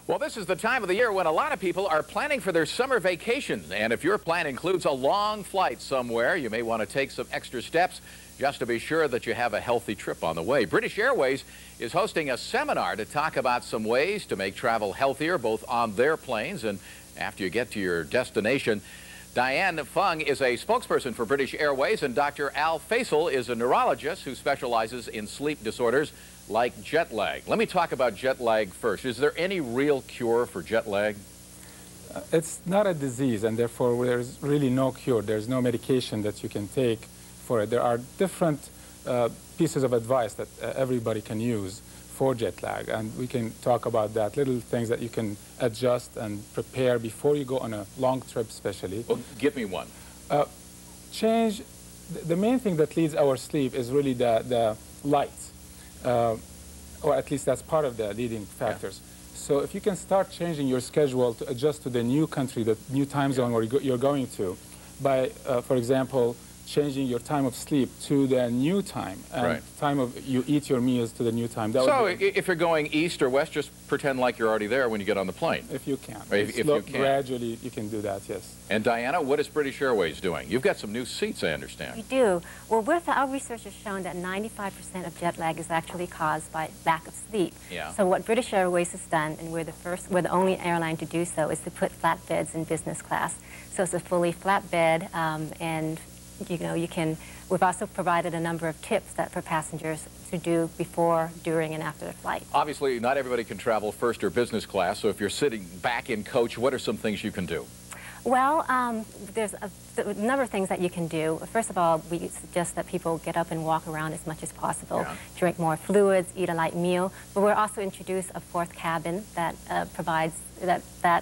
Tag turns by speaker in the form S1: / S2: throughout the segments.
S1: Well, this is the time of the year when a lot of people are planning for their summer vacation. And if your plan includes a long flight somewhere, you may want to take some extra steps just to be sure that you have a healthy trip on the way. British Airways is hosting a seminar to talk about some ways to make travel healthier, both on their planes and after you get to your destination. Diane Fung is a spokesperson for British Airways, and Dr. Al Faisal is a neurologist who specializes in sleep disorders like jet lag. Let me talk about jet lag first. Is there any real cure for jet lag?
S2: It's not a disease, and therefore there's really no cure. There's no medication that you can take for it. There are different pieces of advice that everybody can use for jet lag, and we can talk about that, little things that you can adjust and prepare before you go on a long trip especially.
S1: Well, give me one.
S2: The main thing that leads our sleep is really the lights, or at least that's part of the leading factors. Yeah. So if you can start changing your schedule to adjust to the new country, the new time zone where you're going to, by, for example, changing your time of sleep to the new time, and time of you eat your meals to the new time.
S1: So if you're going east or west, just pretend like you're already there when you get on the plane.
S2: If you can.
S1: If you can.
S2: Gradually, you can do that, yes.
S1: And Diana, what is British Airways doing? You've got some new seats, I understand.
S3: We do. Well, our research has shown that 95% of jet lag is actually caused by lack of sleep.
S1: Yeah.
S3: So what British Airways has done, and we're the only airline to do so, is to put flat beds in business class. So it's a fully flat bed, and we've also provided a number of tips for passengers to do before, during, and after the flight.
S1: Obviously, not everybody can travel first or business class, so if you're sitting back in coach, what are some things you can do?
S3: Well, there's a number of things that you can do. First of all, we suggest that people get up and walk around as much as possible, drink more fluids, eat a light meal. But we'll also introduce a fourth cabin that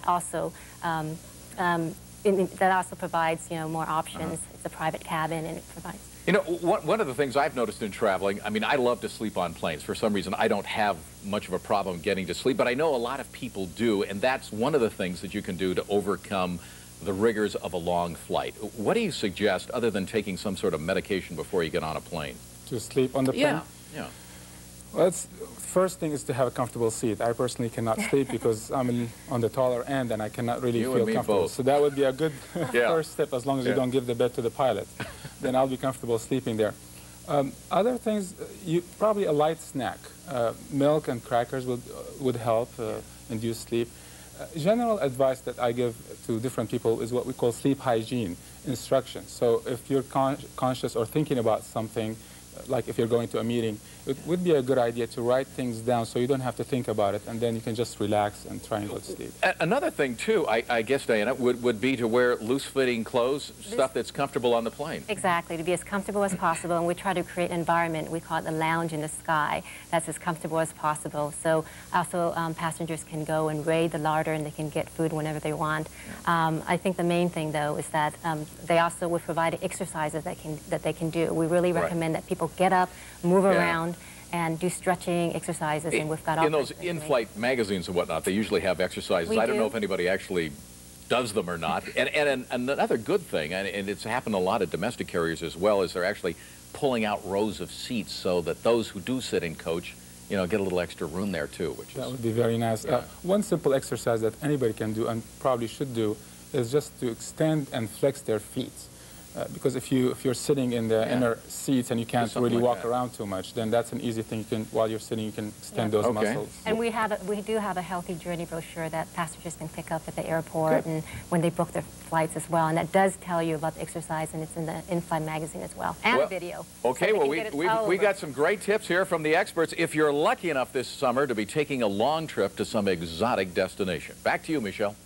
S3: also provides, more options. It's a private cabin, and it provides...
S1: You know, one of the things I've noticed in traveling, I mean, I love to sleep on planes. For some reason, I don't have much of a problem getting to sleep, but I know a lot of people do, and that's one of the things that you can do to overcome the rigors of a long flight. What do you suggest, other than taking some sort of medication before you get on a plane?
S2: To sleep on the plane?
S1: Yeah.
S2: Well, first thing is to have a comfortable seat. I personally cannot sleep because I'm on the taller end and I cannot really feel comfortable.
S1: Both.
S2: So that would be a good first step, as long as you don't give the bed to the pilot. Then I'll be comfortable sleeping there. Other things, probably a light snack. Milk and crackers would help induce sleep. General advice that I give to different people is what we call sleep hygiene instructions. So if you're conscious or thinking about something, like if you're going to a meeting, it would be a good idea to write things down so you don't have to think about it, and then you can just relax and try and go to sleep.
S1: Another thing, too, I guess, Diana, would be to wear loose-fitting clothes, stuff that's comfortable on the plane.
S3: Exactly, to be as comfortable as possible, and we try to create an environment, we call it the lounge in the sky, that's as comfortable as possible. So also passengers can go and raid the larder, and they can get food whenever they want. I think the main thing, though, is that they also would provide exercises that they can do. We really recommend that people get up, move around, and do stretching exercises, and we've got all
S1: in those in-flight magazines and whatnot, they usually have exercises. I don't know if anybody actually does them or not. And another good thing, and it's happened to a lot of domestic carriers as well, is they're actually pulling out rows of seats so that those who do sit in coach, get a little extra room there too.
S2: That would be very nice. One simple exercise that anybody can do, and probably should do, is just to extend and flex their feet. Because if you're sitting in the inner seats and you can't really walk around too much, then that's an easy thing. While you're sitting, you can extend those muscles.
S3: And we do have a healthy journey brochure that passengers can pick up at the airport and when they book their flights as well. And that does tell you about the exercise, and it's in the in-flight magazine as well, and a video.
S1: Okay, so we got some great tips here from the experts if you're lucky enough this summer to be taking a long trip to some exotic destination. Back to you, Michelle.